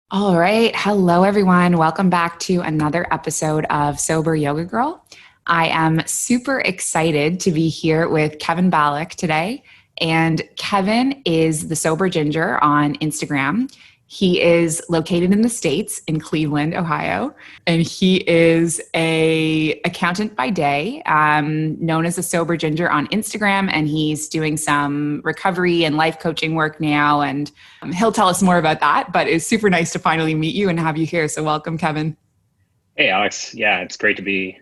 All right. Hello, everyone. Welcome back to another episode of Sober Yoga Girl. I am super excited to be here with Kevin Bellack today. And Kevin is the Sober Ginger on Instagram. He is located in the States in Cleveland, Ohio, and he is a accountant by day, known as the Sober Ginger on Instagram, and he's doing some recovery and life coaching work now, and he'll tell us more about that, but it's super nice to finally meet you and have you here. So welcome, Kevin. Hey, Alex. Yeah, it's great to be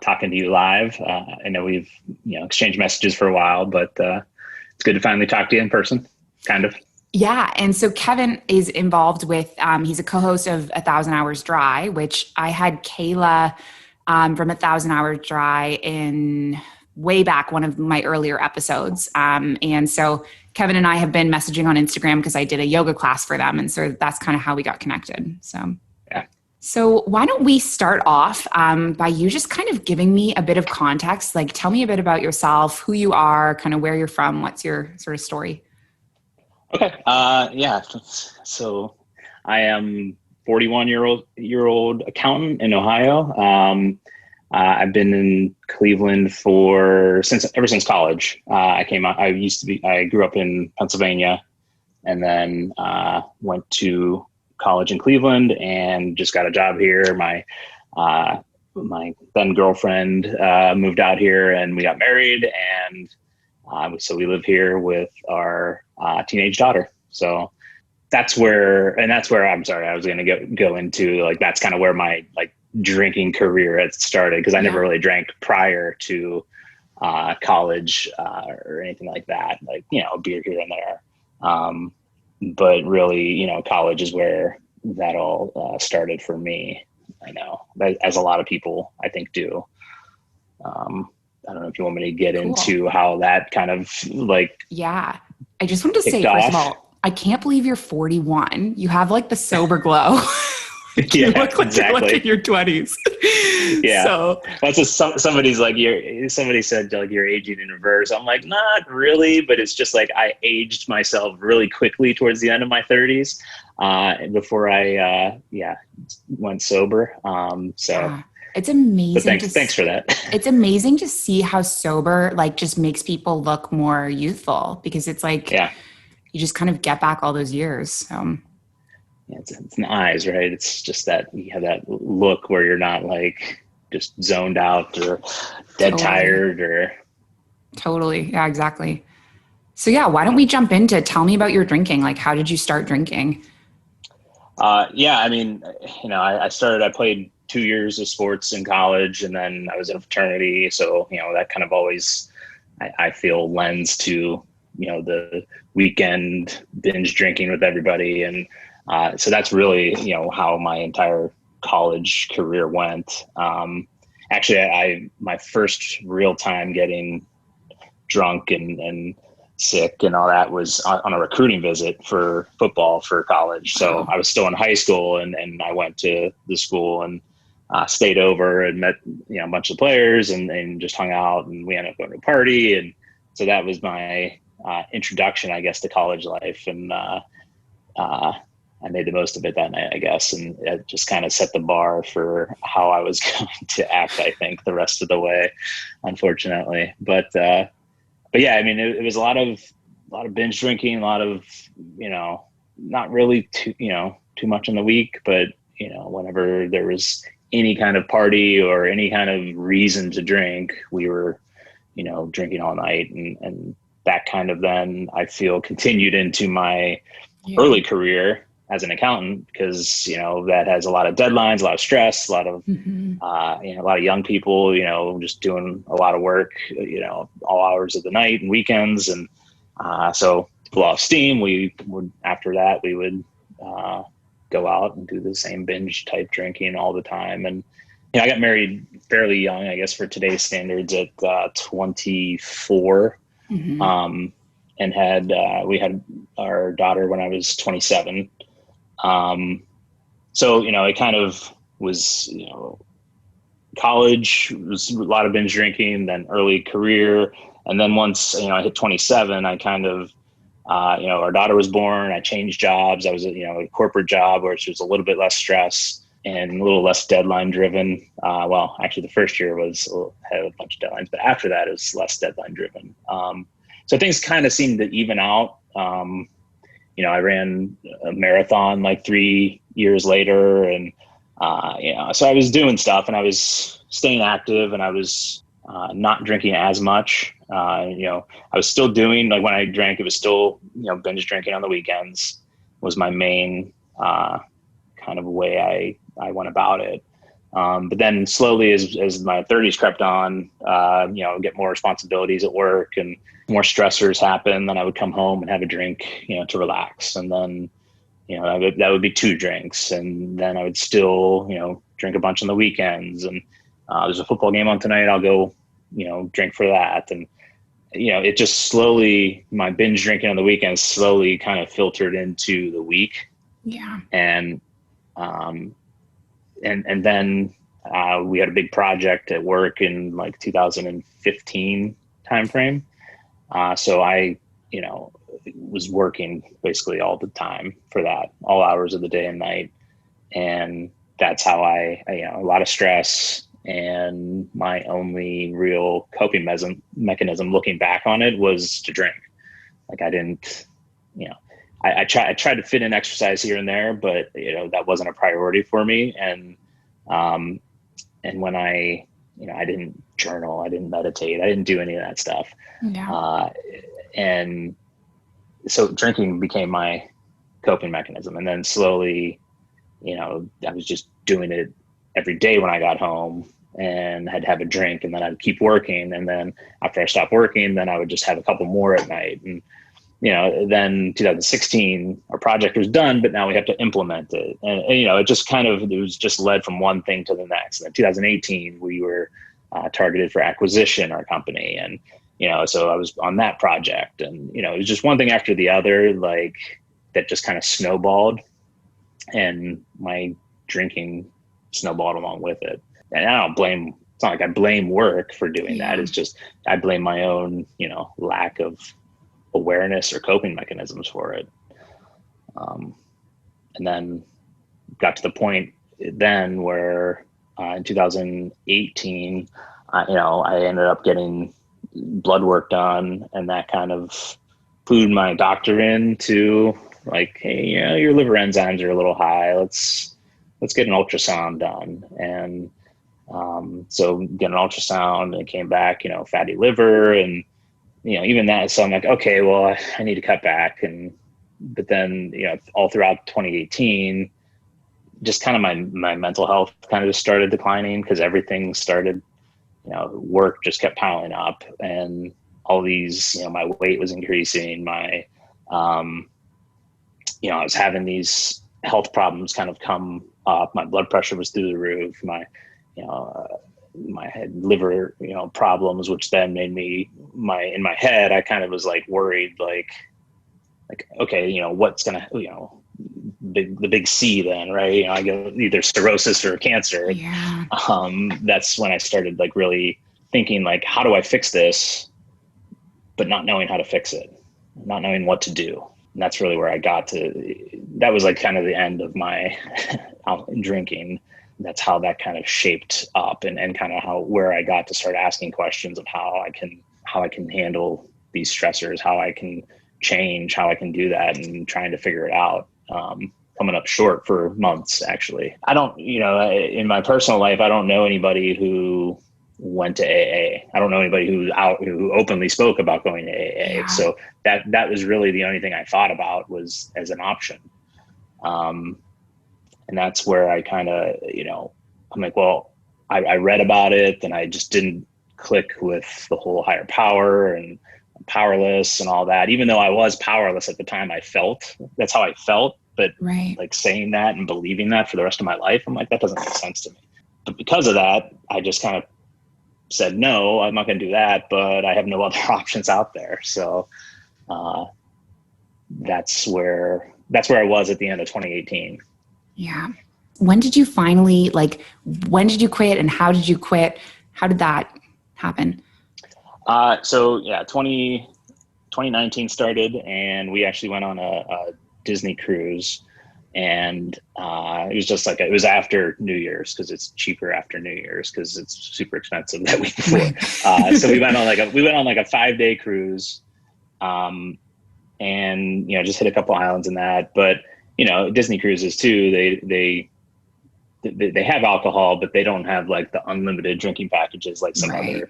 talking to you live. I know we've exchanged messages for a while, but it's good to finally talk to you in person, kind of. Yeah. And so Kevin is involved with, he's a co-host of 1,000 Hours Dry, which I had Kayla from 1,000 Hours Dry in way back, one of my earlier episodes. And so Kevin and I have been messaging on Instagram because I did a yoga class for them. And so that's kind of how we got connected. Yeah. So why don't we start off by you just kind of giving me a bit of context, like tell me a bit about yourself, who you are, kind of where you're from, what's your sort of story? Okay. Yeah. So I am 41-year-old accountant in Ohio. I've been in Cleveland ever since college. I grew up in Pennsylvania, and then went to college in Cleveland and just got a job here. My then girlfriend moved out here, and we got married, and so we live here with our teenage daughter. So that's where I'm sorry, I was going to go into that's kind of where my drinking career had started, because I never really drank prior to college or anything like that, a beer here and there. But really, college is where that all started for me. I know, as a lot of people I think do. I don't know if you want me to get into how that kind of Yeah. I just wanted to say, first of all, I can't believe you're 41. You have the sober glow. You look like exactly. You're in your 20s. Yeah. So that's just somebody said you're aging in reverse. I'm like, not really, but it's just I aged myself really quickly towards the end of my 30s before I went sober. Yeah. It's amazing. Thanks for that. It's amazing to see how sober just makes people look more youthful, because it's you just kind of get back all those years. Yeah, it's in the eyes, right? It's just that you have that look where you're not just zoned out or dead tired or. Totally. Yeah, exactly. So yeah, why don't we jump into tell me about your drinking? How did you start drinking? Yeah, I mean, I played 2 years of sports in college, and then I was in a fraternity. So, that kind of always, I feel, lends to, the weekend binge drinking with everybody. And so that's really, how my entire college career went. Actually, my first real time getting drunk and sick and all that was on a recruiting visit for football for college. So I was still in high school, and I went to the school and stayed over and met, a bunch of players and just hung out, and we ended up going to a party. And so that was my introduction, I guess, to college life. And I made the most of it that night, I guess. And it just kind of set the bar for how I was going to act, I think, the rest of the way, unfortunately. But yeah, I mean, it was a lot of binge drinking, a lot of, not really too much in the week, but, whenever there was any kind of party or any kind of reason to drink, we were, drinking all night. And that kind of then I feel continued into my early career as an accountant, because, that has a lot of deadlines, a lot of stress, a lot of, a lot of young people, just doing a lot of work, all hours of the night and weekends. And so to blow off steam, after that, we would go out and do the same binge type drinking all the time. And, I got married fairly young, I guess, for today's standards at 24. And we had our daughter when I was 27. So, it kind of was, college was a lot of binge drinking, then early career. And then once, I hit 27, I kind of our daughter was born. I changed jobs. I was, a corporate job where it was a little bit less stress and a little less deadline driven. Well, actually the first year had a bunch of deadlines, but after that it was less deadline driven. So things kind of seemed to even out. I ran a marathon like 3 years later, and so I was doing stuff and I was staying active, and I was not drinking as much. I was still doing, like, when I drank, it was still, binge drinking on the weekends was my main kind of way I went about it. But then slowly as my 30s crept on, get more responsibilities at work and more stressors happen. Then I would come home and have a drink, to relax. And then, that would be 2 drinks. And then I would still, drink a bunch on the weekends. And there's a football game on tonight, I'll go, drink for that. And, it just slowly, my binge drinking on the weekends slowly kind of filtered into the week. Yeah. And then we had a big project at work in like 2015 timeframe. So I, was working basically all the time for that, all hours of the day and night. And that's how I a lot of stress, and my only real coping mechanism looking back on it was to drink. Like, I didn't, I tried to fit in exercise here and there, but that wasn't a priority for me. And when I didn't journal, I didn't meditate, I didn't do any of that stuff. Yeah. And so drinking became my coping mechanism. And then slowly, I was just doing it every day when I got home, and I'd have a drink, and then I'd keep working. And then after I stopped working, then I would just have a couple more at night. And then 2016, our project was done, but now we have to implement it. And it just it was just led from one thing to the next. And then 2018, we were targeted for acquisition, our company. And, so I was on that project, and, it was just one thing after the other, like, that just kind of snowballed, and my drinking snowballed along with it. And I don't blame, it's not like I blame work for doing that. It's just, I blame my own, lack of awareness or coping mechanisms for it. And then got to the point then where in 2018, I ended up getting blood work done, and that kind of clued my doctor into, like, hey, your liver enzymes are a little high. Let's get an ultrasound done. And so get an ultrasound, and it came back, fatty liver, and even that. So I'm like, okay, well, I need to cut back. But then, all throughout 2018, just kind of my mental health kind of just started declining, because everything started, work just kept piling up, and all these, my weight was increasing. I was having these health problems kind of come up. My blood pressure was through the roof. My had liver, problems, which then made me in my head, I kind of was like worried, like, okay, what's gonna, the big C then, right? I go either cirrhosis or cancer. Yeah. That's when I started like really thinking, like, how do I fix this, but not knowing how to fix it, not knowing what to do. And that's really where I got to. That was like kind of the end of my drinking. That's how that kind of shaped up, and kind of where I got to start asking questions of how I can handle these stressors, how I can change, how I can do that, and trying to figure it out. Coming up short for months, actually. I don't, in my personal life, I don't know anybody who went to AA. I don't know anybody who openly spoke about going to AA. Yeah. So that was really the only thing I thought about was as an option. And that's where I kind of, I'm like, well, I read about it, and I just didn't click with the whole higher power and powerless and all that. Even though I was powerless at the time, that's how I felt. But Right. like saying that and believing that for the rest of my life, I'm like, that doesn't make sense to me. But because of that, I just kind of said, no, I'm not going to do that, but I have no other options out there. So that's where I was at the end of 2018. Yeah. When did you finally, when did you quit, and how did you quit? How did that happen? 2020 2019 started, and we actually went on a Disney cruise. And it was just like, it was after New Year's, because it's cheaper after New Year's because it's super expensive that week before. So we went on like a 5-day cruise, and just hit a couple islands in that. But Disney cruises too, they have alcohol, but they don't have like the unlimited drinking packages like some other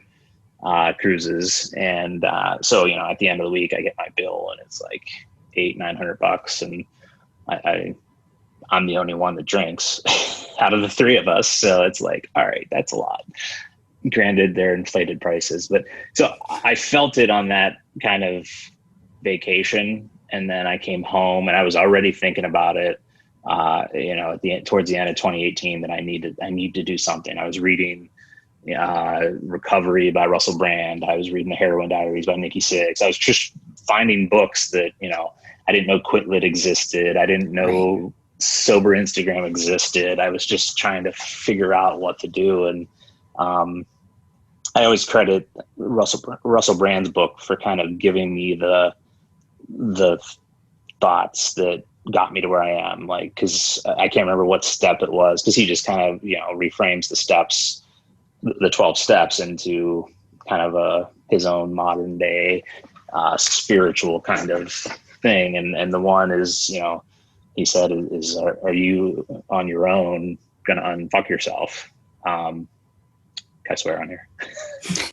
cruises. And so at the end of the week, I get my bill, and it's like $800-900, and I'm the only one that drinks out of the three of us. So it's like, all right, that's a lot. Granted, they're inflated prices, but so I felt it on that kind of vacation. And then I came home, and I was already thinking about it, towards the end of 2018, that I need to do something. I was reading Recovery by Russell Brand. I was reading The Heroin Diaries by Nikki Sixx. I was just finding books that, I didn't know Quit Lit existed. I didn't know Sober Instagram existed. I was just trying to figure out what to do. And I always credit Russell Brand's book for kind of giving me the thoughts that got me to where I am. Like, cause I can't remember what step it was, cause he just kind of, reframes the steps, the 12 steps into kind of his own modern day, spiritual kind of thing. And the one is, he said is, are you on your own going to unfuck yourself? Can I swear on here?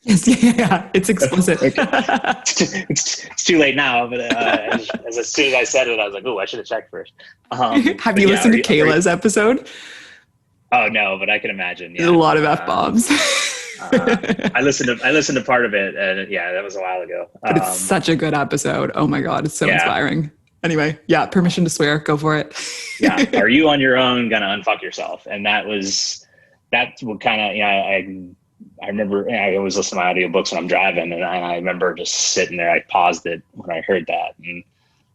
Yes, yeah, it's explicit. It's too late now, but as soon as I said it, I was like, "Oh, I should have checked first." Have you listened to Kayla's episode? Oh no, but I can imagine. Yeah. There's a lot of F-bombs. I listened to part of it, and that was a while ago. But it's such a good episode. Oh my God, it's so inspiring. Anyway, permission to swear. Go for it. Are you on your own gonna unfuck yourself? And that's what kind of, I remember I always listen to my audiobooks when I'm driving, and I remember just sitting there. I paused it when I heard that, and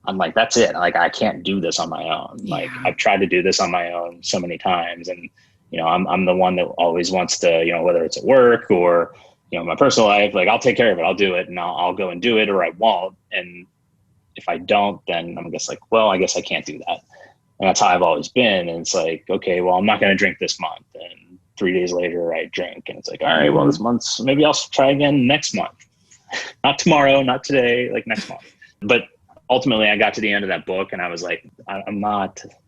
I'm like, that's it. Like, I can't do this on my own. Yeah. Like, I've tried to do this on my own so many times, and I'm the one that always wants to, whether it's at work or my personal life, like, I'll take care of it. I'll do it, and I'll go and do it, or I won't. And if I don't, then I'm just like, well, I guess I can't do that. And that's how I've always been. And it's like, okay, well, I'm not going to drink this month. And 3 days later I drink, and it's like, all right, well, this month's, maybe I'll try again next month. Not tomorrow, not today, like next month. But ultimately I got to the end of that book, and I was like,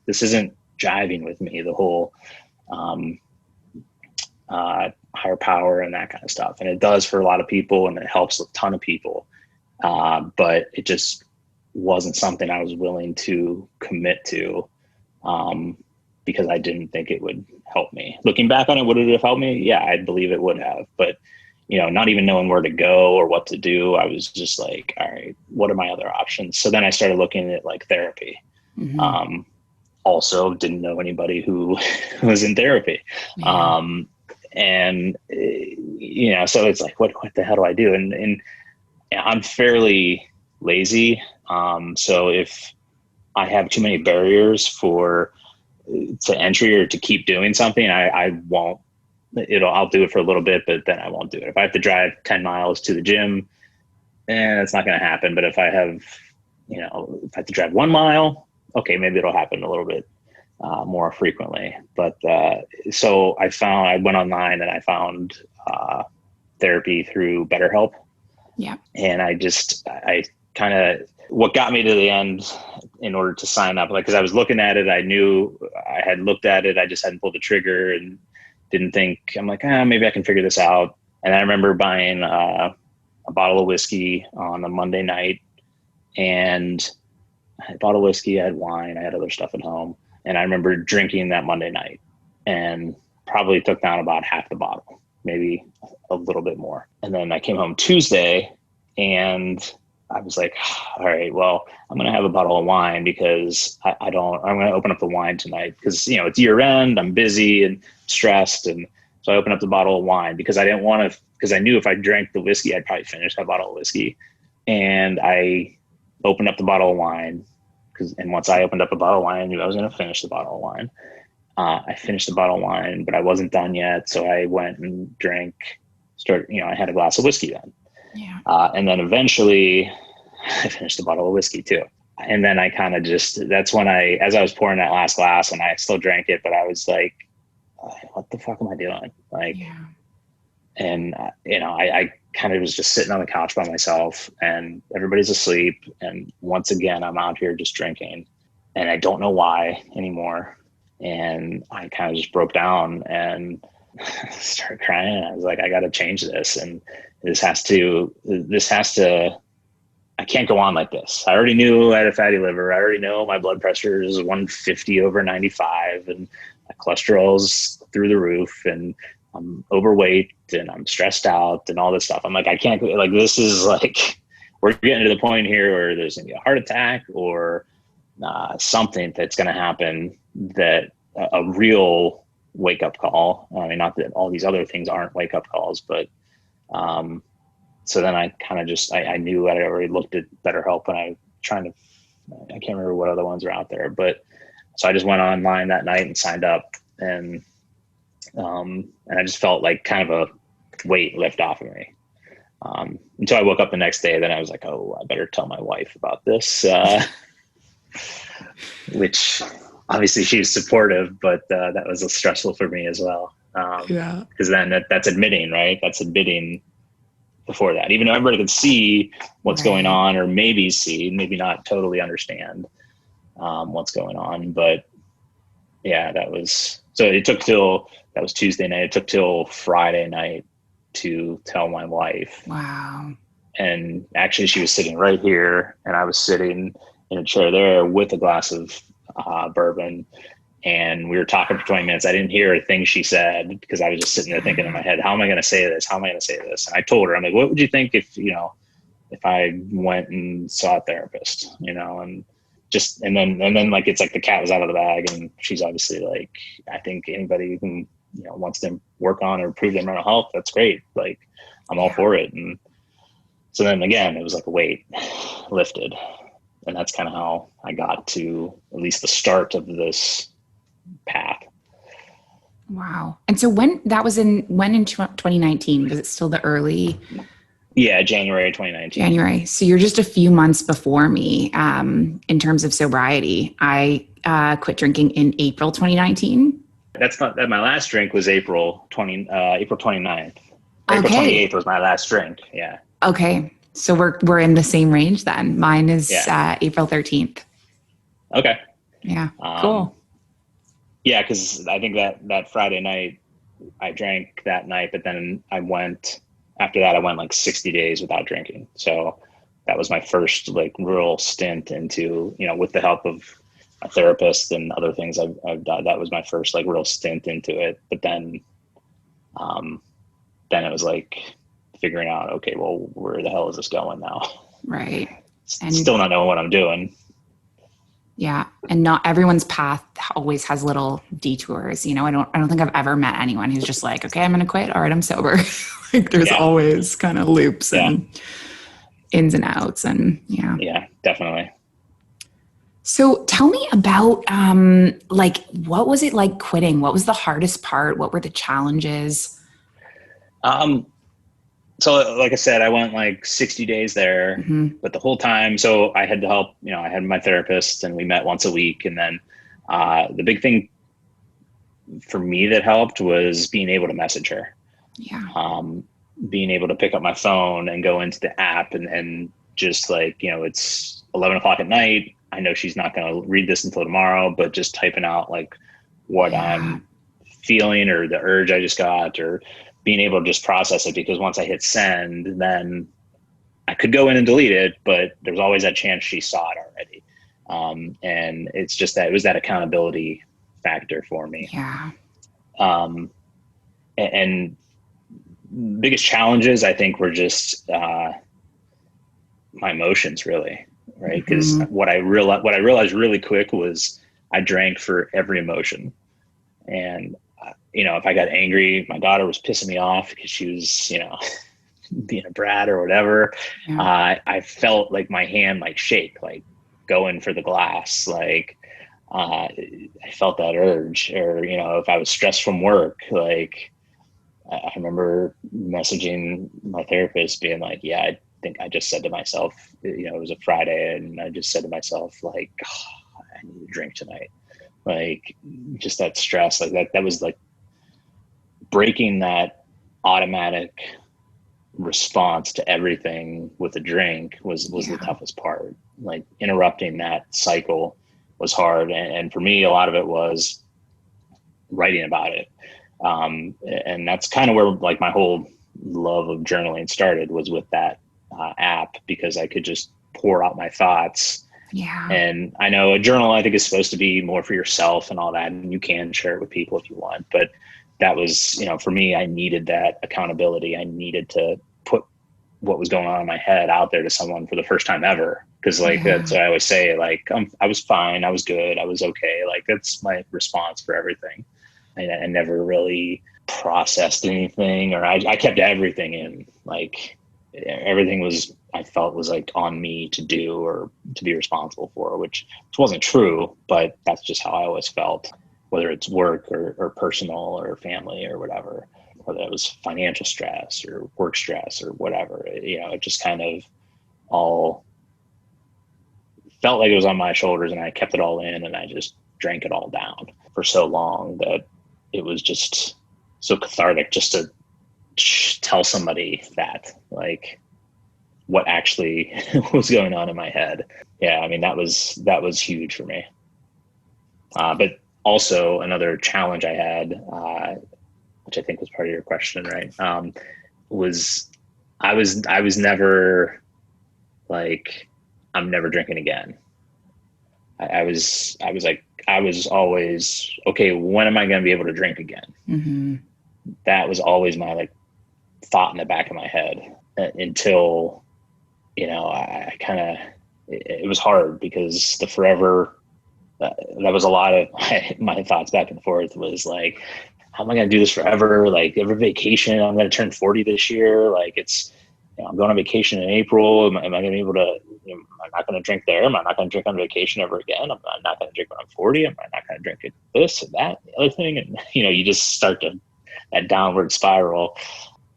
this isn't jiving with me, the whole higher power and that kind of stuff. And it does for a lot of people, and it helps a ton of people. But it just wasn't something I was willing to commit to, because I didn't think it would help me. Looking back on it, would it have helped me? Yeah, I believe it would have. But, not even knowing where to go or what to do, I was just like, all right, what are my other options? So then I started looking at like therapy. Mm-hmm. Also didn't know anybody who was in therapy. Yeah. So it's like, what the hell do I do? And I'm fairly lazy. So if I have too many barriers to entry or to keep doing something, I won't. I'll do it for a little bit, but then I won't do it. If I have to drive 10 miles to the gym, it's not going to happen. But if I have, if I have to drive 1 mile, okay, maybe it'll happen a little bit more frequently. But so I went online and I found therapy through BetterHelp. Yeah. And I kind of, what got me to the end in order to sign up, like, cause I was looking at it, I knew I had looked at it. I just hadn't pulled the trigger and didn't think, I'm like, maybe I can figure this out. And I remember buying a bottle of whiskey on a Monday night, and I had a bottle of whiskey, I had wine, I had other stuff at home. And I remember drinking that Monday night and probably took down about half the bottle, maybe a little bit more. And then I came home Tuesday, and I was like, all right, well, I'm going to have a bottle of wine because I'm going to open up the wine tonight because, it's year end, I'm busy and stressed. And so I opened up the bottle of wine because I didn't want to, because I knew if I drank the whiskey, I'd probably finish that bottle of whiskey. And I opened up the bottle of wine and once I opened up a bottle of wine, I knew I was going to finish the bottle of wine. I finished the bottle of wine, but I wasn't done yet. So I went and I had a glass of whiskey then. Yeah. And then eventually I finished a bottle of whiskey too. And then I kind of that's when as I was pouring that last glass, and I still drank it, but I was like, what the fuck am I doing? Like, Yeah. and I kind of was just sitting on the couch by myself, and everybody's asleep. And once again, I'm out here just drinking, and I don't know why anymore. And I kind of just broke down and started crying. I was like, I got to change this. And this has to, I can't go on like this. I already knew I had a fatty liver. I already know my blood pressure is 150 over 95, and my cholesterol's through the roof, and I'm overweight, and I'm stressed out, and all this stuff. I'm like, I can't, like, this is like, we're getting to the point here where there's going to be a heart attack or something that's going to happen, that a real wake up call. I mean, not that all these other things aren't wake up calls, but so then I kind of just, I knew I already looked at BetterHelp, and I can't remember what other ones are out there, but so I just went online that night and signed up, and I just felt like kind of a weight lift off of me. Until I woke up the next day, then I was like, oh, I better tell my wife about this, which obviously she was supportive, but that was stressful for me as well. Because then that's admitting, right? That's admitting before that, even though everybody can see what's going on, or maybe not totally understand what's going on. But yeah, that was Tuesday night. It took till Friday night to tell my wife. Wow. And actually she was sitting right here, and I was sitting in a chair there with a glass of bourbon, and we were talking for 20 minutes. I didn't hear a thing she said, because I was just sitting there thinking in my head, how am I going to say this? How am I going to say this? And I told her, I'm like, what would you think if I went and saw a therapist, and then like, it's like the cat was out of the bag, and she's obviously like, I think anybody who, wants to work on or improve their mental health, that's great. Like, I'm all for it. And so then again, it was like a weight lifted. And that's kind of how I got to at least the start of this path. Wow. And so when in 2019, was it still the early? Yeah, January 2019. January. So you're just a few months before me in terms of sobriety. I quit drinking in April 2019. That's not that. My last drink was April 29th. April 28th was my last drink. Yeah. Okay. So we're in the same range then. Mine is April 13th. Okay. Yeah. Cool. Yeah, because I think that Friday night I drank that night, but then after that I went like 60 days without drinking. So that was my first like real stint into, with the help of a therapist and other things I've done. That was my first like real stint into it. But then it was like figuring out, okay, well, where the hell is this going now? Right. And still not knowing what I'm doing. Yeah. And not everyone's path always has little detours. I don't think I've ever met anyone who's just like, okay, I'm going to quit. All right, I'm sober. Like there's always kind of loops and ins and outs, and Yeah, definitely. So tell me about, what was it like quitting? What was the hardest part? What were the challenges? So like I said, I went like 60 days there, but the whole time, so I had to help, I had my therapist, and we met once a week. And then the big thing for me that helped was being able to message her. Yeah. Being able to pick up my phone and go into the app and just like, it's 11 o'clock at night. I know she's not going to read this until tomorrow, but just typing out like what I'm feeling or the urge I just got, or being able to just process it, because once I hit send, then I could go in and delete it, but there's always that chance she saw it already. And it's just that it was that accountability factor for me. Yeah. And biggest challenges, I think, were just my emotions, really, right? Because what I realized really quick was I drank for every emotion. And if I got angry, my daughter was pissing me off because she was, being a brat or whatever. Yeah. I felt like my hand like shake, like going for the glass. Like I felt that urge. Or, if I was stressed from work, like I remember messaging my therapist being like, yeah, think I just said to myself, it was a Friday, and I just said to myself, like, oh, I need to drink tonight. Like, just that stress, like that was like breaking that automatic response to everything with a drink was the toughest part. Like, interrupting that cycle was hard. And for me, a lot of it was writing about it. And that's kind of where like my whole love of journaling started, was with that app, because I could just pour out my thoughts. Yeah. And I know a journal, I think, is supposed to be more for yourself and all that, and you can share it with people if you want. But that was, for me, I needed that accountability. I needed to put what was going on in my head out there to someone for the first time ever. Cause like, that's what I always say, like, I was fine. I was good. I was okay. Like, that's my response for everything. I never really processed anything, or I kept everything in. Like, everything I felt was like on me to do or to be responsible for, which wasn't true, but that's just how I always felt, whether it's work or personal or family or whatever, whether it was financial stress or work stress or whatever. It just kind of all felt like it was on my shoulders, and I kept it all in, and I just drank it all down for so long that it was just so cathartic just to tell somebody that, like, what actually was going on in my head. Yeah. I mean, that was huge for me. But also another challenge I had, which I think was part of your question, right? Was I was never like, I'm never drinking again. I was always, okay, when am I going to be able to drink again? Mm-hmm. That was always my like thought in the back of my head, until, I kind of, it was hard, because the forever, that was a lot of my thoughts back and forth, was like, how am I going to do this forever? Like, every vacation, I'm going to turn 40 this year. Like, it's, I'm going on vacation in April. Am I going to be able to, I'm not going to drink there. Am I not going to drink on vacation ever again? I'm not going to drink when I'm 40. Am I not going to drink at this and that, and the other thing? And, you just start that downward spiral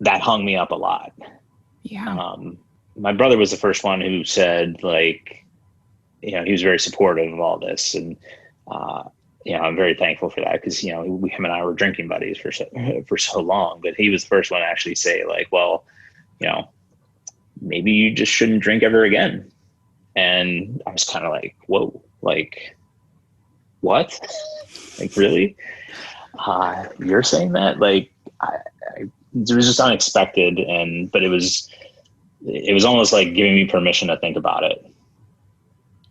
that hung me up a lot. Yeah. My brother was the first one who said, like, he was very supportive of all this. And, I'm very thankful for that, because, him and I were drinking buddies for so long, but he was the first one to actually say, like, well, maybe you just shouldn't drink ever again. And I was kind of like, whoa, like, what? Like, really? You're saying that? Like, it was just unexpected. But it was almost like giving me permission to think about it.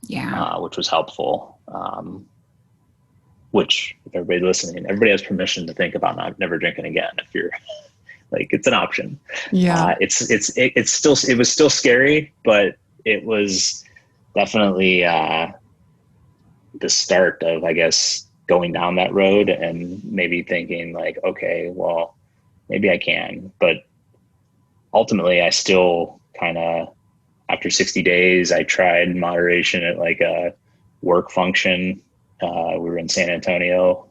Yeah. Which was helpful. Which, if everybody listening, everybody has permission to think about never drinking again. If you're like, it's an option. Yeah. It was still scary, but it was definitely the start of, I guess, going down that road, and maybe thinking like, okay, well, maybe I can. But ultimately, I still kind of, after 60 days, I tried moderation at like a work function. We were in San Antonio,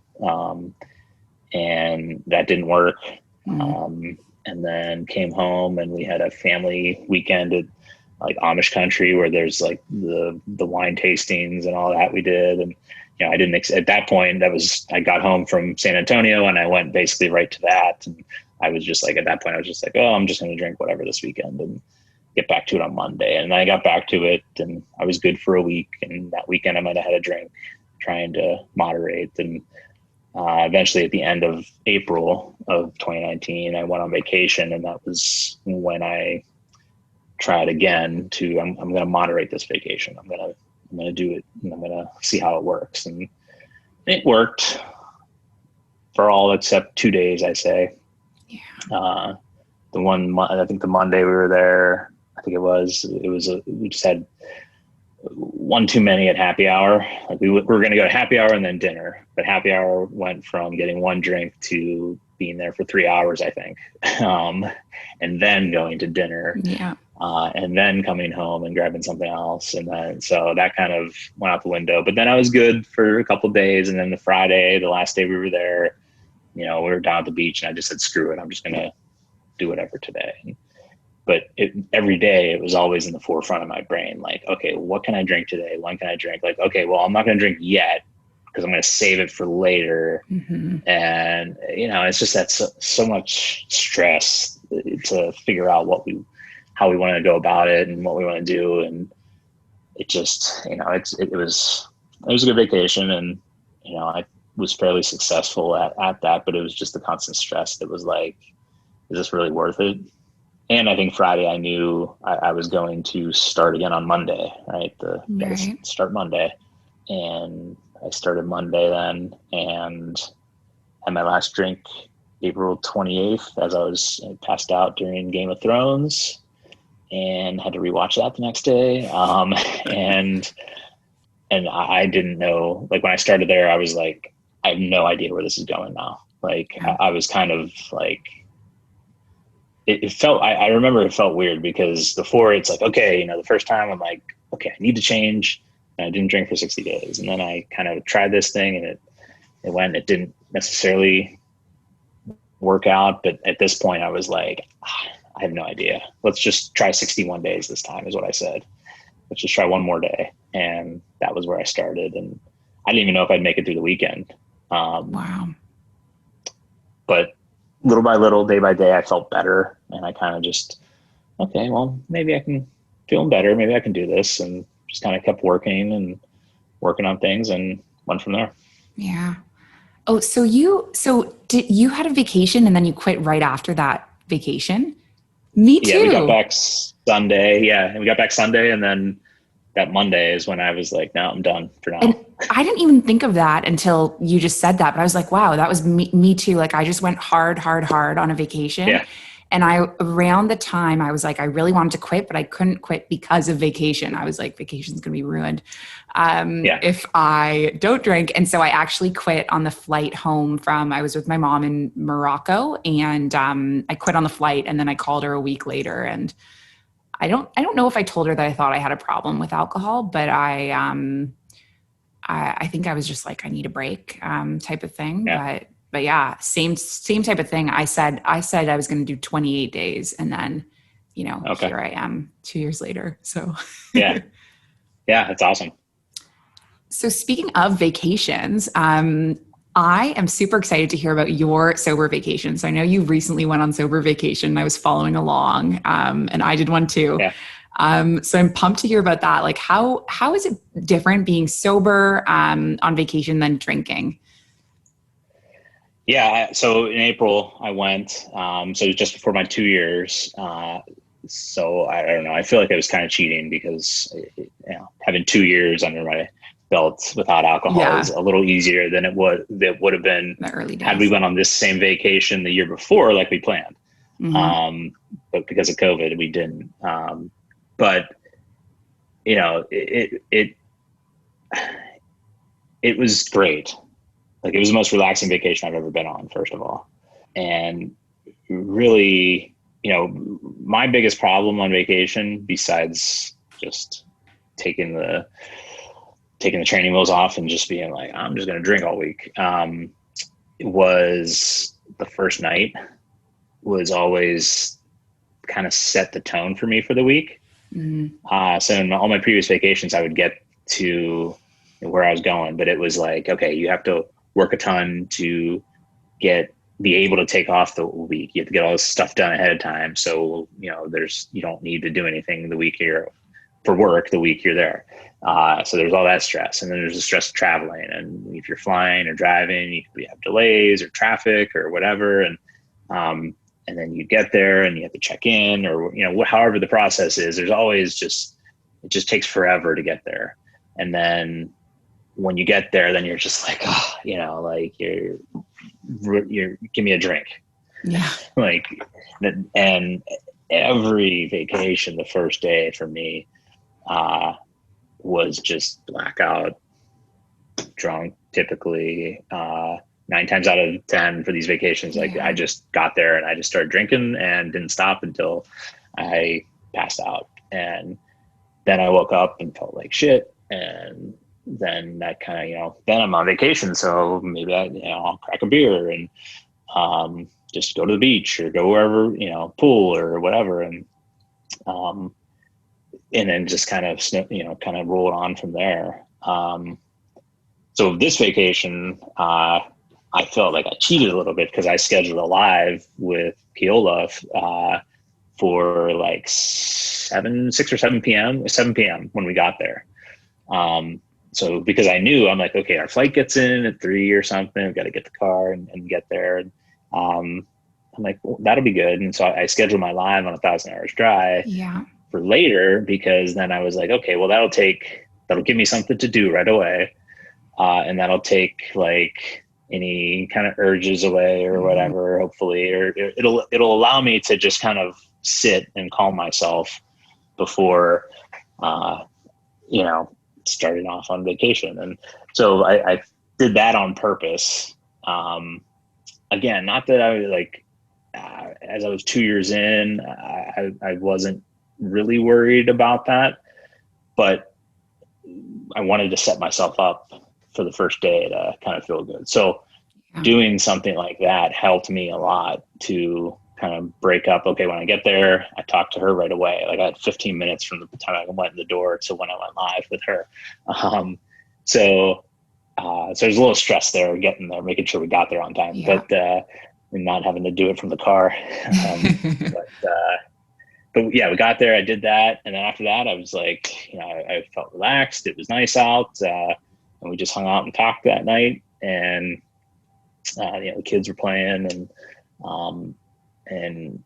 and that didn't work. And then came home, and we had a family weekend at like Amish country, where there's like the wine tastings and all that we did. And, I didn't, at that point, I got home from San Antonio, and I went basically right to that. And I was just like, at that point, I was just like, oh, I'm just going to drink whatever this weekend and get back to it on Monday. And I got back to it, and I was good for a week. And that weekend I might've had a drink, trying to moderate. And eventually, at the end of April of 2019, I went on vacation, and that was when I tried again to, I'm going to moderate this vacation. I'm going to do it, and I'm going to see how it works. And it worked for all except 2 days, I say. Yeah. I think the Monday we were there, I think we just had one too many at happy hour. Like, we were going to go to happy hour and then dinner, but happy hour went from getting one drink to being there for 3 hours, I think. And then going to dinner. Yeah. And then coming home and grabbing something else. And then, so that kind of went out the window, but then I was good for a couple of days. And then the Friday, the last day we were there, we were down at the beach, and I just said, screw it. I'm just going to do whatever today. but every day it was always in the forefront of my brain. Like, okay, what can I drink today? When can I drink? Like, okay, well, I'm not going to drink yet because I'm going to save it for later. And, it's just that so much stress to figure out how we want to go about it and what we want to do. And it just, it was a good vacation, and, I was fairly successful at that, but it was just the constant stress that was like, is this really worth it? And I think Friday I knew I was going to start again on Monday, right? Start Monday. And I started Monday then, and had my last drink April 28th as I was passed out during Game of Thrones, and had to rewatch that the next day. And I didn't know, like when I started there, I was like, I have no idea where this is going now. Like I was kind of like, it felt, I remember it felt weird because before it's like, okay, the first time I'm like, okay, I need to change. And I didn't drink for 60 days. And then I kind of tried this thing, and it didn't necessarily work out. But at this point I was like, I have no idea. Let's just try 61 days this time is what I said. Let's just try one more day. And that was where I started. And I didn't even know if I'd make it through the weekend. Wow. But little by little, day by day, I felt better. And I kind of just, okay, well, maybe I can feeling better. Maybe I can do this. And just kind of kept working on things and went from there. Yeah. Oh, so you had a vacation and then you quit right after that vacation? Me too. Yeah, we got back Sunday. Yeah, and we got back Sunday, and then that Monday is when I was like, no, I'm done for now. And I didn't even think of that until you just said that, but I was like, wow, that was me too. Like I just went hard on a vacation. Yeah. And around the time I was like, I really wanted to quit, but I couldn't quit because of vacation. I was like, vacation's going to be ruined if I don't drink. And so I actually quit on the flight home I was with my mom in Morocco, and I quit on the flight, and then I called her a week later, and I don't know if I told her that I thought I had a problem with alcohol, but I think I was just like, I need a break type of thing. Yeah. But yeah, same type of thing. I said I was going to do 28 days, and then, here I am 2 years later. So yeah, that's awesome. So speaking of vacations, I am super excited to hear about your sober vacation. So I know you recently went on sober vacation. I was following along, and I did one too. Yeah. So I'm pumped to hear about that. Like how is it different being sober on vacation than drinking? Yeah. So in April I went, so it was just before my 2 years. So I don't know. I feel like I was kind of cheating because, having 2 years under my belt without alcohol is a little easier than it would have been the early days. Had we went on this same vacation the year before, like we planned. But because of COVID, we didn't. But it was great. Like it was the most relaxing vacation I've ever been on, first of all. And really, my biggest problem on vacation, besides just taking the training wheels off and just being like, I'm just going to drink all week, it was the first night was always kind of set the tone for me for the week. So in all my previous vacations, I would get to where I was going, but it was like, okay, you have to work a ton to be able to take off the week. You have to get all this stuff done ahead of time. So, you don't need to do anything the week you're for work, the week you're there. So there's all that stress. And then there's the stress of traveling. And if you're flying or driving, you have delays or traffic or whatever. And then you get there and you have to check in or, however the process is, there's always it just takes forever to get there. And then when you get there, then you're just like, like you're give me a drink. Yeah. And every vacation, the first day for me, was just blackout drunk, typically, 9 times out of 10 for these vacations. I just got there and I just started drinking and didn't stop until I passed out. And then I woke up and felt like shit. And then that kind of, then I'm on vacation. So maybe I'll crack a beer and just go to the beach or go wherever, pool or whatever. And And then just kind of, kind of rolled on from there. So this vacation, I felt like I cheated a little bit because I scheduled a live with Piola for like 6 or 7 p.m. when we got there. So because I knew, I'm like, okay, our flight gets in at 3 or something. We've got to get the car and get there. And, I'm like, well, that'll be good. And so I scheduled my live on 1,000 Hours Dry for later, because then I was like, okay, well, that'll give me something to do right away. And that'll take like any kind of urges away or whatever, hopefully, or it'll allow me to just kind of sit and calm myself before, starting off on vacation. And so I did that on purpose. Again, not that I was like, as I was 2 years in, I wasn't really worried about that, but I wanted to set myself up for the first day to kind of feel good. So doing something like that helped me a lot to kind of break up. Okay, when I get there, I talked to her right away. Like I had 15 minutes from the time I went in the door to when I went live with her. So there's a little stress there getting there, making sure we got there on time, but and not having to do it from the car. But yeah, we got there. I did that, and then after that, I was like, I felt relaxed. It was nice out, and we just hung out and talked that night. And the kids were playing, and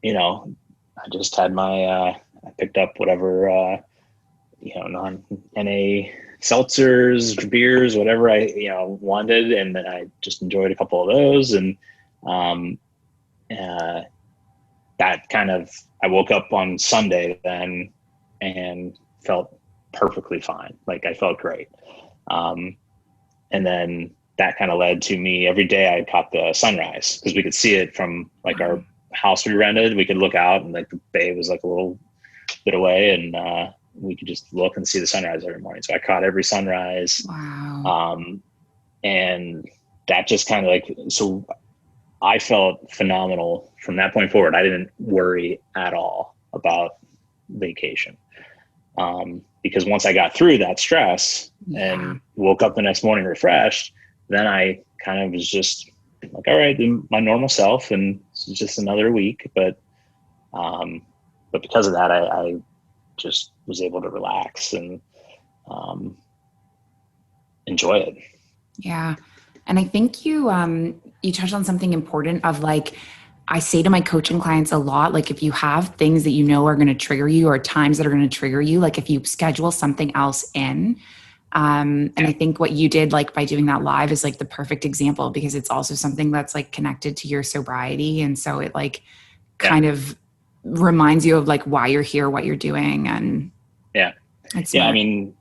I just had I picked up whatever non-NA seltzers, beers, whatever I wanted, and then I just enjoyed a couple of those, and that kind of, I woke up on Sunday then and felt perfectly fine. Like I felt great. And then that kind of led to me every day I caught the sunrise, because we could see it from like our house we rented. We could look out, and like the bay was like a little bit away, and we could just look and see the sunrise every morning. So I caught every sunrise. Wow. And that just kind of like, so I felt phenomenal from that point forward. I didn't worry at all about vacation. Because once I got through that stress and woke up the next morning refreshed, then I kind of was just like, all right, my normal self, and it's just another week. But because of that, I just was able to relax and enjoy it. Yeah. And I think you touched on something important of like, I say to my coaching clients a lot, like if you have things that you know are going to trigger you, or times that are going to trigger you, like if you schedule something else in, and I think what you did like by doing that live is like the perfect example, because it's also something that's like connected to your sobriety. And so it like kind of reminds you of like why you're here, what you're doing. And I mean,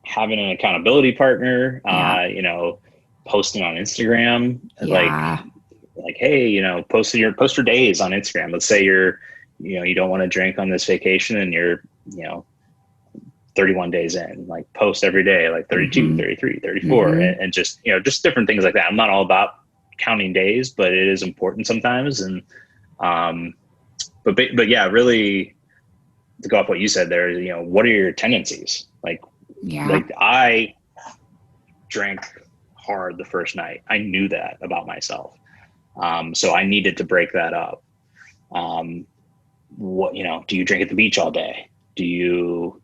having an accountability partner, posting on Instagram, like, hey, post your days on Instagram. Let's say you don't want to drink on this vacation, and you're, 31 days in, like post every day, like 32, 33, 34, and just, just different things like that. I'm not all about counting days, but it is important sometimes. And, but yeah, really to go off what you said there, what are your tendencies? Like I drank hard the first night. I knew that about myself. So I needed to break that up. Do you drink at the beach all day? Do you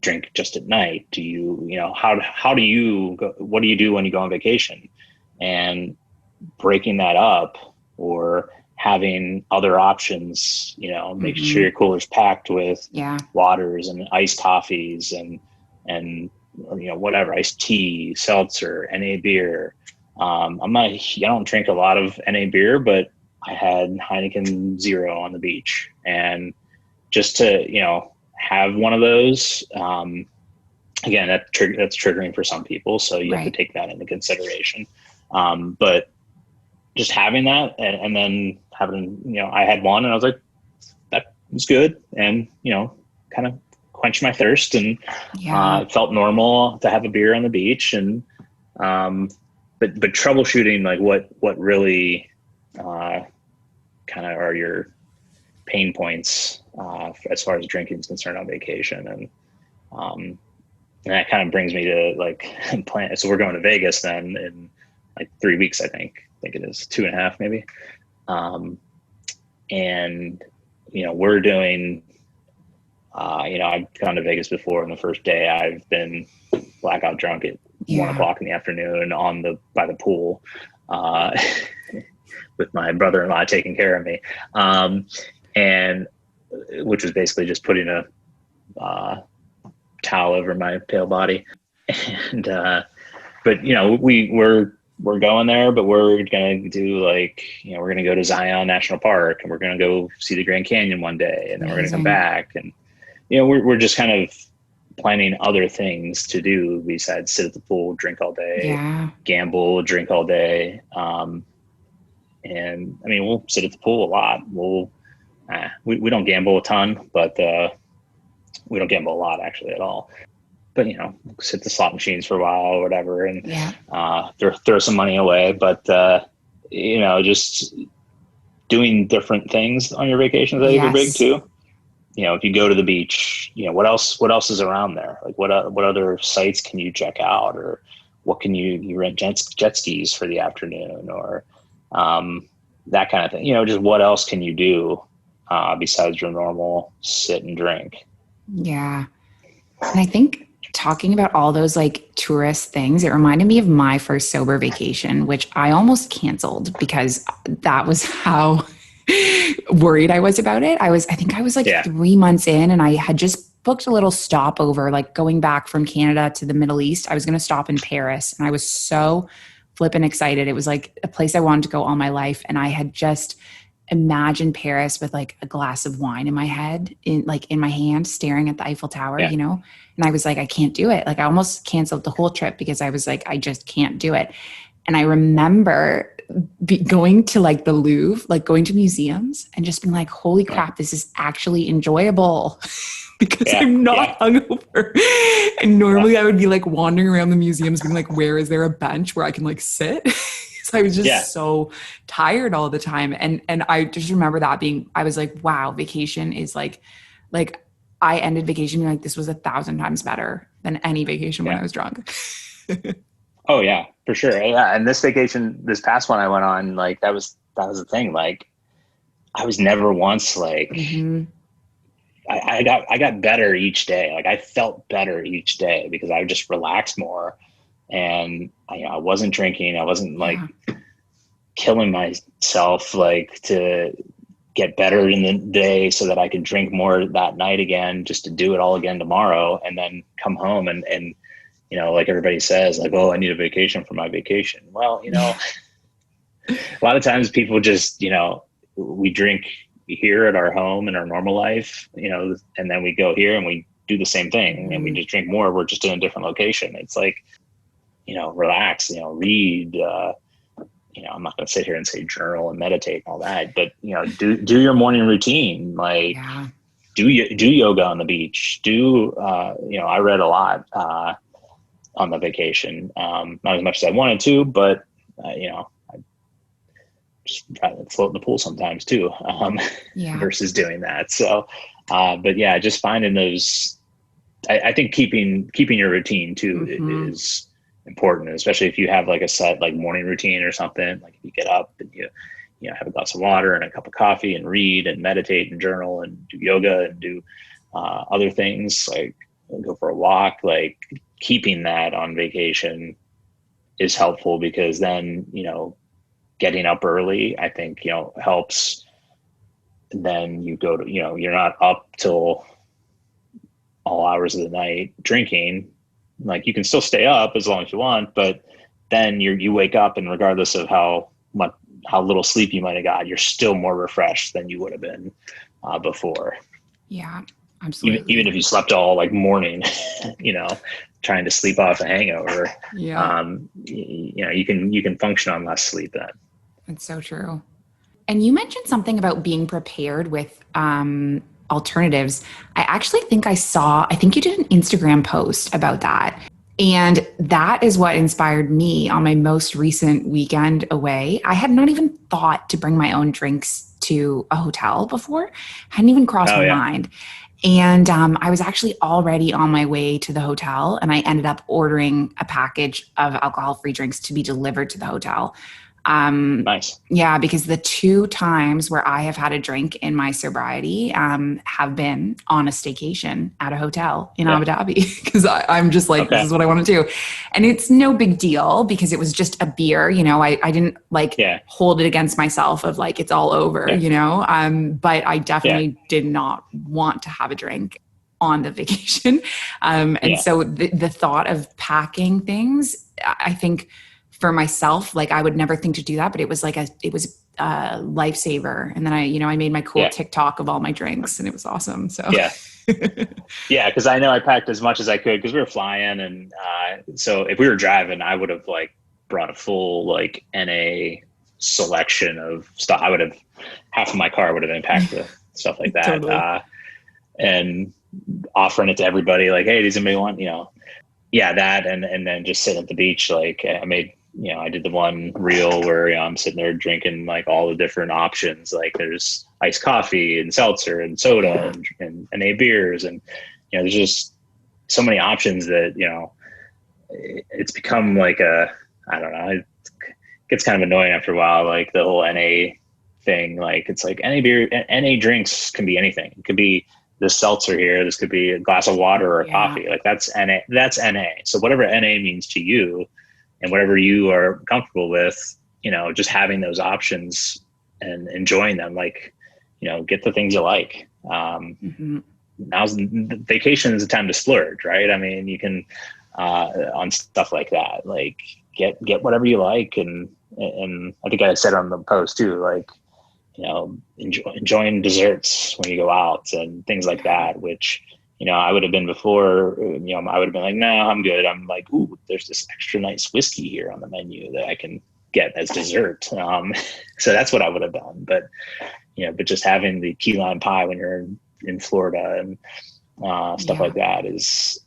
drink just at night? Do you, how do you go, what do you do when you go on vacation? And breaking that up, or having other options, making sure your cooler's packed with waters and iced coffees and whatever, iced tea, seltzer, NA beer. I don't drink a lot of NA beer, but I had Heineken Zero on the beach, and just to, have one of those, again, that's triggering for some people. So you have to take that into consideration. But just having that, and then having, I had one, and I was like, that was good. And, kind of quenched my thirst, and it felt normal to have a beer on the beach. And, but troubleshooting, like what really, kind of are your pain points, as far as drinking is concerned on vacation. And that kind of brings me to like plan. So we're going to Vegas then in like 3 weeks, I think it is 2.5 maybe. And, we're doing, I've gone to Vegas before, and the first day I've been blackout drunk at 1 o'clock in the afternoon by the pool, with my brother-in-law taking care of me. And which was basically just putting a towel over my pale body. And, but we're going there, but we're going to do we're going to go to Zion National Park, and we're going to go see the Grand Canyon one day, and then we're going to come back. And, we're just kind of planning other things to do besides sit at the pool, drink all day, gamble, drink all day. And I mean, we'll sit at the pool a lot. We don't gamble a ton, but, we don't gamble a lot actually at all. But, sit the slot machines for a while or whatever, and throw some money away. But, just doing different things on your vacations, I think are big too. If you go to the beach, what else is around there? Like what other sites can you check out, or what can you rent jet skis for the afternoon, or that kind of thing. Just what else can you do besides your normal sit and drink? Yeah. And I think talking about all those like tourist things, it reminded me of my first sober vacation, which I almost canceled because that was how worried I was about it. I think I was like 3 months in, and I had just booked a little stopover, like going back from Canada to the Middle East. I was going to stop in Paris, and I was so flippin' excited. It was like a place I wanted to go all my life. And I had just imagined Paris with like a glass of wine in my head, in my hand, staring at the Eiffel Tower, and I was like, I can't do it. Like I almost canceled the whole trip because I was like, I just can't do it. And I remember going to like the Louvre, like going to museums and just being like, holy crap, this is actually enjoyable because I'm not hungover. And normally I would be like wandering around the museums being like, where is there a bench where I can like sit? So I was just so tired all the time. And I just remember that I was like, wow, vacation is like I ended vacation being like, this was 1,000 times better than any vacation when I was drunk. Oh yeah, for sure. Yeah. And this past one I went on, like that was the thing. Like I was never once like, I got better each day. Like I felt better each day because I just relaxed more, and I wasn't drinking. I wasn't like killing myself like to get better in the day so that I could drink more that night again, just to do it all again tomorrow, and then come home and like everybody says, like, oh, I need a vacation for my vacation. Well, a lot of times people just, we drink here at our home in our normal life, and then we go here and we do the same thing and we just drink more. We're just in a different location. It's like, relax, read, I'm not going to sit here and say journal and meditate and all that, but, do your morning routine, like do yoga on the beach, I read a lot, on the vacation, not as much as I wanted to, but, I just try to float in the pool sometimes too, versus doing that. So, but yeah, just finding those, I think keeping your routine too is important, especially if you have like a set, like morning routine or something, like if you get up and you have a glass of water and a cup of coffee and read and meditate and journal and do yoga and do, other things, like go for a walk, like keeping that on vacation is helpful, because then, getting up early, I think, helps. Then you go to, you're not up till all hours of the night drinking. Like you can still stay up as long as you want, but then you wake up, and regardless of how little sleep you might have got, you're still more refreshed than you would have been before. Yeah, absolutely. Even if you slept all like morning, trying to sleep off a hangover, you can function on less sleep then. It's so true. And you mentioned something about being prepared with alternatives. I actually think I think you did an Instagram post about that. And that is what inspired me on my most recent weekend away. I had not even thought to bring my own drinks to a hotel before. Hadn't even crossed Oh my yeah. mind. And I was actually already on my way to the hotel, and I ended up ordering a package of alcohol-free drinks to be delivered to the hotel. Nice. Yeah, because the two times where I have had a drink in my sobriety have been on a staycation at a hotel in Yeah. Abu Dhabi, because I'm just like, this Okay. is what I want to do. And it's no big deal because it was just a beer. I didn't like Yeah. hold it against myself of like, it's all over, Yeah. but I Yeah. definitely did not want to have a drink on the vacation. And Yeah. so the thought of packing things, I think, for myself, like I would never think to do that, but it was a lifesaver. And then I made my cool Yeah. TikTok of all my drinks, and it was awesome. So Yeah. Yeah. Cause I know I packed as much as I could because we were flying. And so if we were driving, I would have like brought a full like NA selection of stuff. I would have half of my car would have been packed with stuff like that. totally. And offering it to everybody like, hey, does anybody want, yeah, that. And then just sitting at the beach. Like I did the one reel where I'm sitting there drinking like all the different options. Like there's iced coffee and seltzer and soda and NA beers. And, there's just so many options that, it's become like I don't know, it gets kind of annoying after a while. Like the whole NA thing, like it's like NA beer, NA drinks can be anything. It could be this seltzer here. This could be a glass of water or a coffee. Like that's NA. That's NA. So whatever NA means to you, and whatever you are comfortable with, just having those options and enjoying them. Like, get the things you like. Now's vacation is the time to splurge, right? I mean, you can on stuff like that. Like get whatever you like, and I think I said on the post too, like. Enjoying desserts when you go out and things like that, which, I would have been before, I would have been like, no, I'm good. I'm like, ooh, there's this extra nice whiskey here on the menu that I can get as dessert. So that's what I would have done. But just having the key lime pie when you're in Florida and stuff like that is,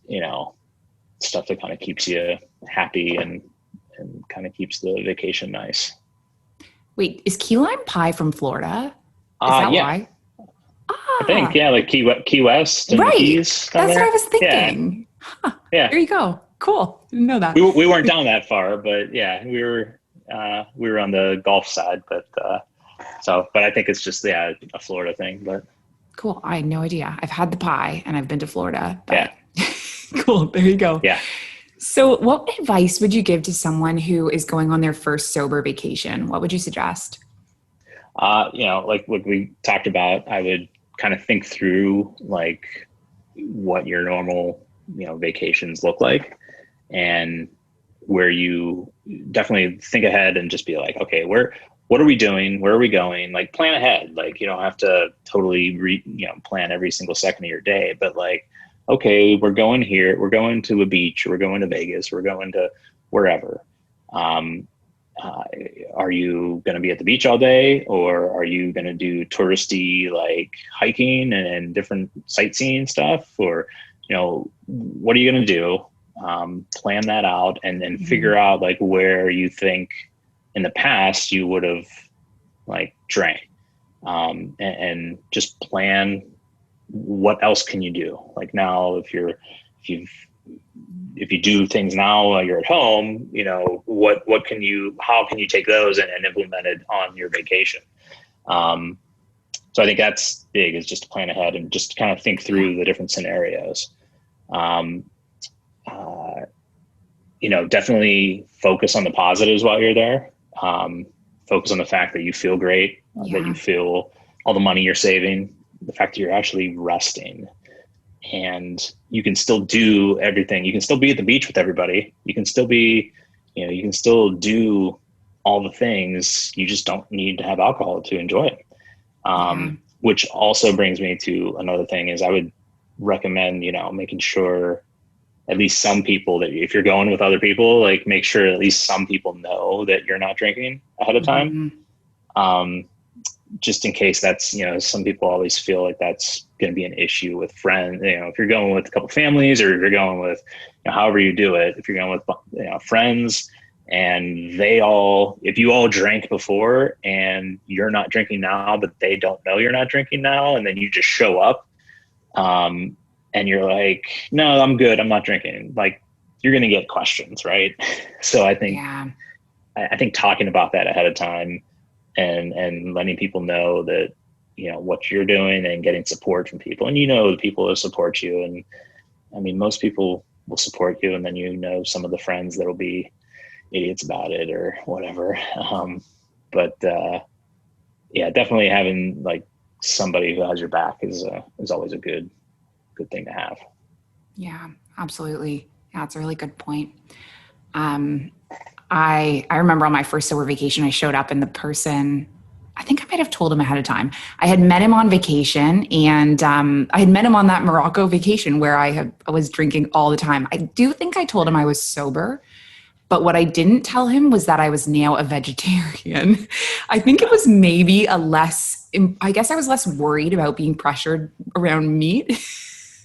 stuff that kind of keeps you happy and kind of keeps the vacation nice. Wait, is key lime pie from Florida? Is that Yeah. why? I think, like Key West and right. Keys. That's what I was thinking. Yeah. Huh. There you go. Cool. Didn't know that. We weren't down that far, but yeah, we were on the Gulf side, but I think it's just a Florida thing. But cool. I had no idea. I've had the pie and I've been to Florida. But yeah. Cool. There you go. Yeah. So what advice would you give to someone who is going on their first sober vacation? What would you suggest? Like what we talked about, I would kind of think through like what your normal, vacations look like, and where you definitely think ahead and just be like, okay, what are we doing? Where are we going? Like plan ahead. Like you don't have to totally plan every single second of your day, but like, okay, we're going here, we're going to a beach, we're going to Vegas, we're going to wherever. Are you going to be at the beach all day, or are you going to do touristy like hiking and different sightseeing stuff? Or, what are you going to do? Plan that out and then figure out like where you think in the past you would have like drank, and just plan what else can you do? Like now, if you do things now while you're at home, how can you take those and implement it on your vacation? So I think that's big, is just to plan ahead and just kind of think through the different scenarios. Definitely focus on the positives while you're there. Focus on the fact that you feel great, that you feel all the money you're saving, the fact that you're actually resting, and you can still do everything. You can still be at the beach with everybody. You can still be, you can still do all the things. You just don't need to have alcohol to enjoy it. Which also brings me to another thing, is I would recommend, making sure at least some people, that if you're going with other people, like make sure at least some people know that you're not drinking ahead of time. just in case that's, some people always feel like that's going to be an issue with friends. If you're going with a couple families, or if you're going with, however you do it, if you're going with, friends, and if you all drank before and you're not drinking now, but they don't know you're not drinking now, and then you just show up, and you're like, no, I'm good, I'm not drinking. Like, you're going to get questions, right? So I think, I think talking about that ahead of time, and letting people know that, what you're doing, and getting support from people, and the people who support you. And I mean, most people will support you, and then some of the friends that'll be idiots about it or whatever. But yeah, definitely having like somebody who has your back is always a good thing to have. Yeah, absolutely. Yeah, it's a really good point. I remember on my first sober vacation, I showed up and the person, I think I might have told him ahead of time. I had met him on vacation, and I had met him on that Morocco vacation where I was drinking all the time. I do think I told him I was sober, but what I didn't tell him was that I was now a vegetarian. I think it was maybe I guess I was less worried about being pressured around meat.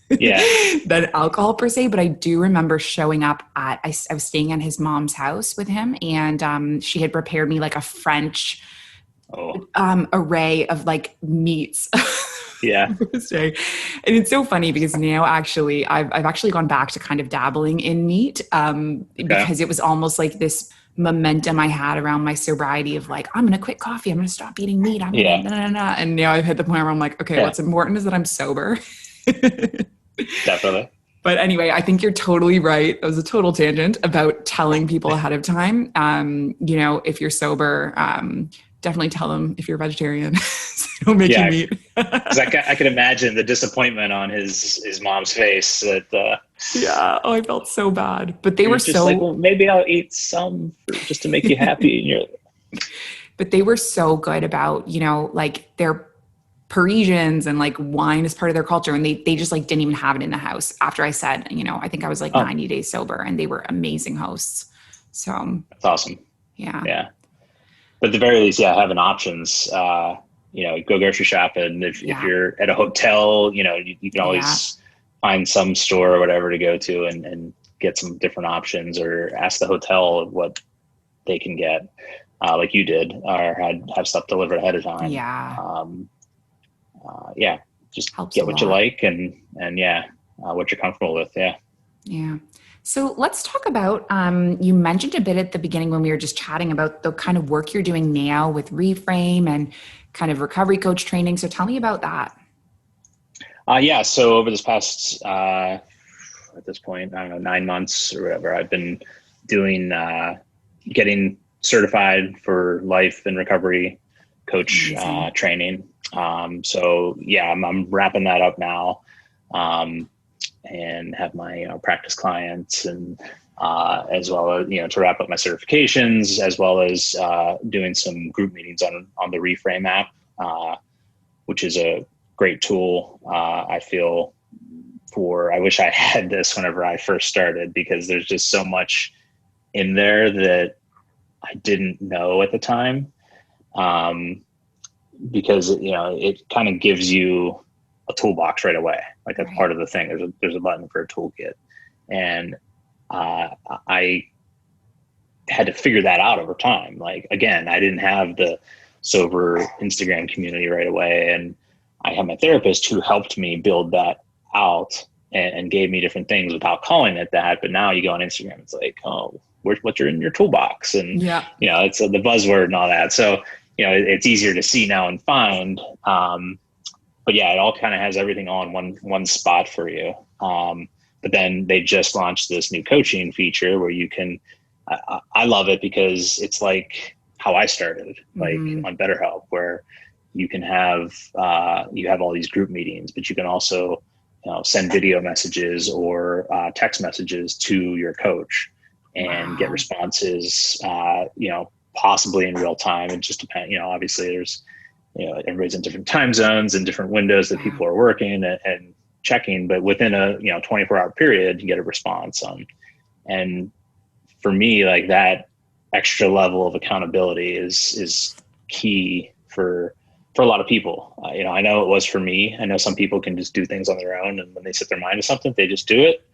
Yeah. Than alcohol per se, but I do remember showing up I was staying at his mom's house with him, and she had prepared me like a French array of like meats. Yeah. And it's so funny because now actually I've actually gone back to kind of dabbling in meat, because it was almost like this momentum I had around my sobriety of like, I'm going to quit coffee, I'm going to stop eating meat, and now I've hit the point where I'm like, okay, what's important is that I'm sober. Definitely. But anyway, I think you're totally right. It was a total tangent about telling people ahead of time. If you're sober, definitely tell them if you're a vegetarian. So don't make you meat. Because I could imagine the disappointment on his mom's face. That I felt so bad. But they were just like, well, maybe I'll eat some just to make you happy. But they were so good about, like they're Parisians, and like wine is part of their culture, and they just like didn't even have it in the house after I said, I think I was like 90 days sober, and they were amazing hosts. So that's awesome. Yeah. But at the very least, having options, go grocery shopping. If you're at a hotel, you can always find some store or whatever to go to and get some different options, or ask the hotel what they can get, like you did, or have stuff delivered ahead of time. Just helps get what you like, and what you're comfortable with. Yeah. So let's talk about, you mentioned a bit at the beginning when we were just chatting about the kind of work you're doing now with Reframe and kind of recovery coach training. So tell me about that. So over this past, at this point, I don't know, 9 months or whatever, I've been doing, getting certified for life and recovery coach training. I'm wrapping that up now, and have my practice clients, and as well as to wrap up my certifications, as well as doing some group meetings on the Reframe app, which is a great tool. I feel I wish I had this whenever I first started, because there's just so much in there that I didn't know at the time. Because it kind of gives you a toolbox right away. Like that's part of the thing. There's a button for a toolkit, and I had to figure that out over time. Like, again, I didn't have the sober Instagram community right away, and I had my therapist who helped me build that out and gave me different things without calling it that. But now you go on Instagram, it's like, oh, what's in your toolbox, and it's the buzzword and all that. So it's easier to see now and find. But it all kind of has everything all in one spot for you. But then they just launched this new coaching feature where you can, I love it because it's like how I started, like on BetterHelp, where you can have, you have all these group meetings, but you can also send video messages or text messages to your coach and get responses, possibly in real time. It just depends, obviously there's, everybody's in different time zones and different windows that people are working and checking, but within a 24-hour period, you get a response on. And for me, like that extra level of accountability is key for a lot of people. I know it was for me. I know some people can just do things on their own, and when they set their mind to something, they just do it.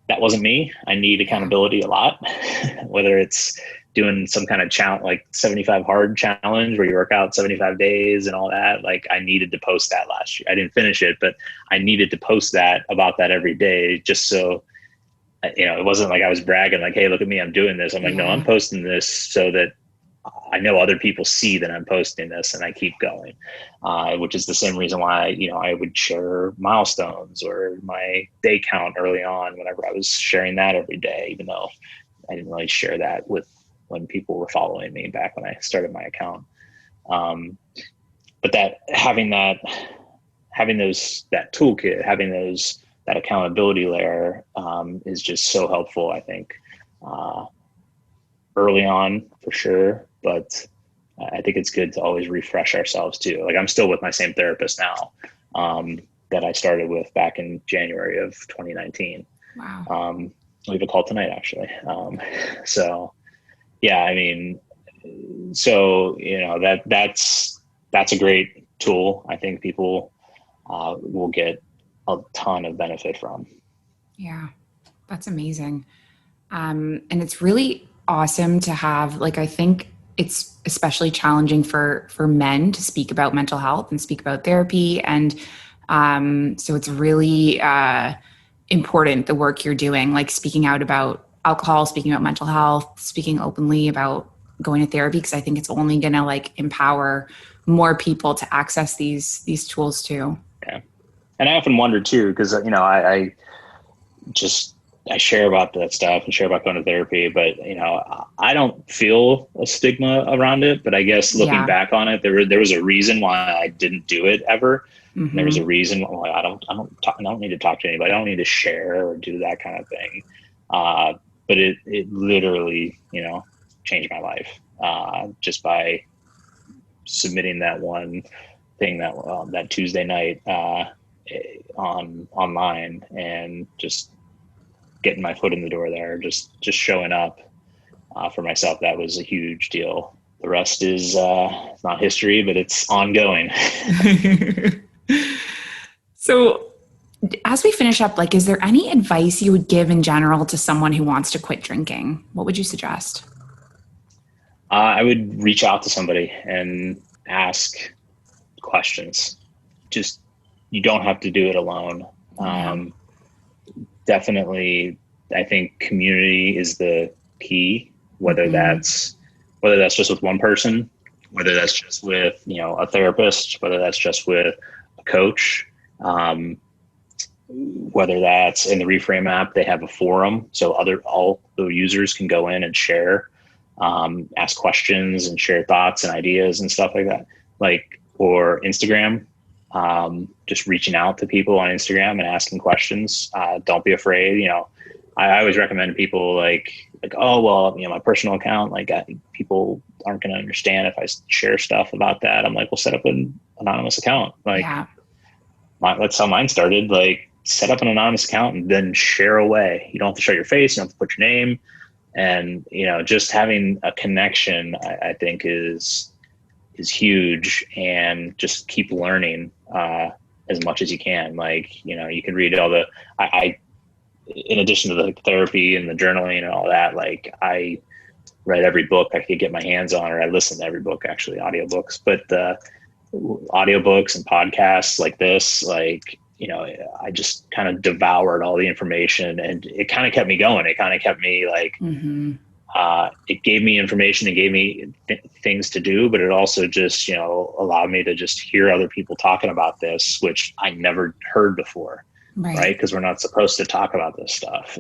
That wasn't me. I need accountability a lot, whether it's doing some kind of challenge, like 75 hard challenge where you work out 75 days and all that. Like, I needed to post that last year. I didn't finish it, but I needed to post that about that every day, just so, it wasn't like I was bragging like, hey, look at me, I'm doing this. I'm like, no, I'm posting this so that I know other people see that I'm posting this, and I keep going, which is the same reason why, I would share milestones or my day count early on whenever I was sharing that every day, even though I didn't really share that when people were following me back when I started my account. But that that toolkit, that accountability layer, is just so helpful, I think, early on for sure. But I think it's good to always refresh ourselves too. Like, I'm still with my same therapist now, that I started with back in January of 2019. Wow. We have a call tonight, actually. So yeah, I mean, so, that's a great tool. I think people, will get a ton of benefit from. Yeah, that's amazing. And it's really awesome to have, like, I think it's especially challenging for men to speak about mental health and speak about therapy. And so it's really important, the work you're doing, like speaking out about alcohol, speaking about mental health, speaking openly about going to therapy, because I think it's only going to like empower more people to access these tools too. Yeah. And I often wonder too, because, I share about that stuff and share about going to therapy, but, I don't feel a stigma around it. But I guess looking back on it, there was a reason why I didn't do it ever. Mm-hmm. And there was a reason why I don't need to talk to anybody. I don't need to share or do that kind of thing. But it literally, changed my life, just by submitting that one thing that Tuesday night, online, and just getting my foot in the door there, just showing up for myself. That was a huge deal. The rest is it's not history, but it's ongoing. So as we finish up, like, is there any advice you would give in general to someone who wants to quit drinking? What would you suggest? I would reach out to somebody and ask questions. Just, you don't have to do it alone. Definitely, I think community is the key, whether that's just with one person, whether that's just with, a therapist, whether that's just with a coach, whether that's in the Reframe app, they have a forum. So all the users can go in and share, ask questions and share thoughts and ideas and stuff like that. Or Instagram, just reaching out to people on Instagram and asking questions. Don't be afraid. I always recommend people like, oh, well, my personal account, people aren't going to understand if I share stuff about that. I'm like, well, set up an anonymous account. That's how mine started. Set up an anonymous account and then share away. You don't have to show your face. You don't have to put your name. And, just having a connection, I think is huge. And just keep learning as much as you can. You can read all I in addition to the therapy and the journaling and all that, I read every book I could get my hands on, or I listened to every book, actually, audiobooks, but audiobooks and podcasts like this, I just kind of devoured all the information, and it kind of kept me going. It kind of kept me it gave me information, it gave me things to do, but it also just, allowed me to just hear other people talking about this, which I never heard before. Right. Because we're not supposed to talk about this stuff.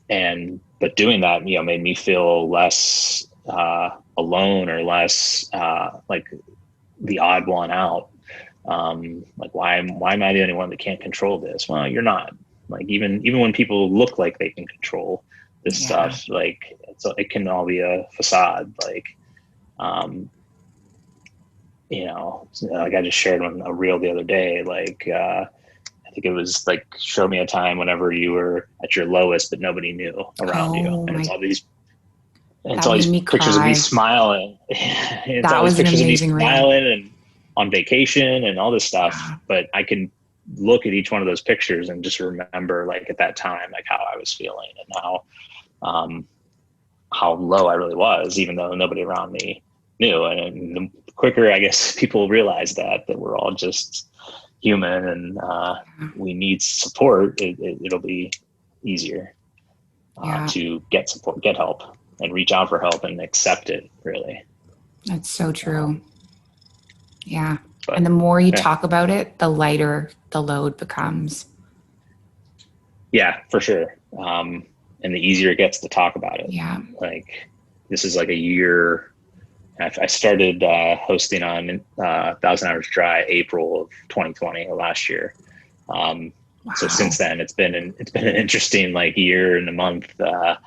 But doing that, made me feel less alone, or less like the odd one out. Why am I the only one that can't control this? Well, you're not. Even when people look like they can control this stuff, it can all be a facade. I just shared a reel the other day, I think it was show me a time whenever you were at your lowest, but nobody knew around you. And it's all these pictures of me smiling. It's always pictures of me smiling on vacation and all this stuff, but I can look at each one of those pictures and just remember like at that time, like how I was feeling and how low I really was, even though nobody around me knew. And the quicker, I guess, people realize that we're all just human and we need support, it'll be easier to get support, get help, and reach out for help and accept it, really. That's so true. Yeah. But, and the more you talk about it, the lighter the load becomes. Yeah, for sure. And the easier it gets to talk about it. Yeah. Like this is like a year. I started hosting on 1,000 Hours Dry April of 2020 last year. Wow. So since then, it's been an interesting like year and a month of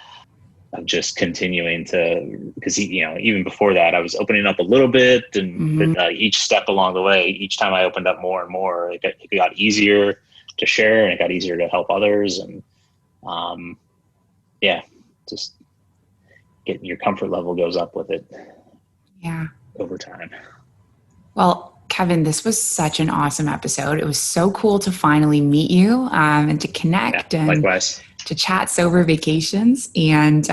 just continuing to, because even before that, I was opening up a little bit, and each step along the way, each time I opened up more and more, it got easier to share, and it got easier to help others, and just getting your comfort level goes up with it. Yeah. Over time. Well, Kevin, this was such an awesome episode. It was so cool to finally meet you and to connect and likewise. To chat sober vacations. And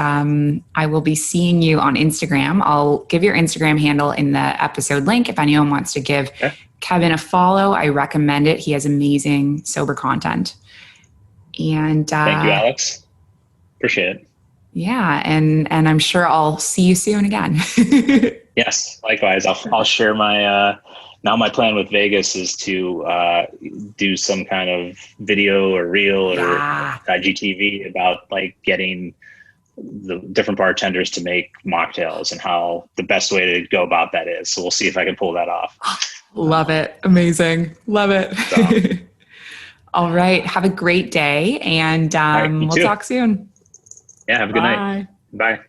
I will be seeing you on Instagram. I'll give your Instagram handle in the episode link if anyone wants to give Kevin a follow. I recommend it. He has amazing sober content. And thank you, Alex. Appreciate it. Yeah, and I'm sure I'll see you soon again. Yes, likewise. I'll share my now my plan with Vegas is to do some kind of video or reel or IGTV about like getting the different bartenders to make mocktails and how the best way to go about that is. So we'll see if I can pull that off. Love it. Amazing. Love it. So. All right. Have a great day, and we'll talk soon. Yeah, have a good night. Bye.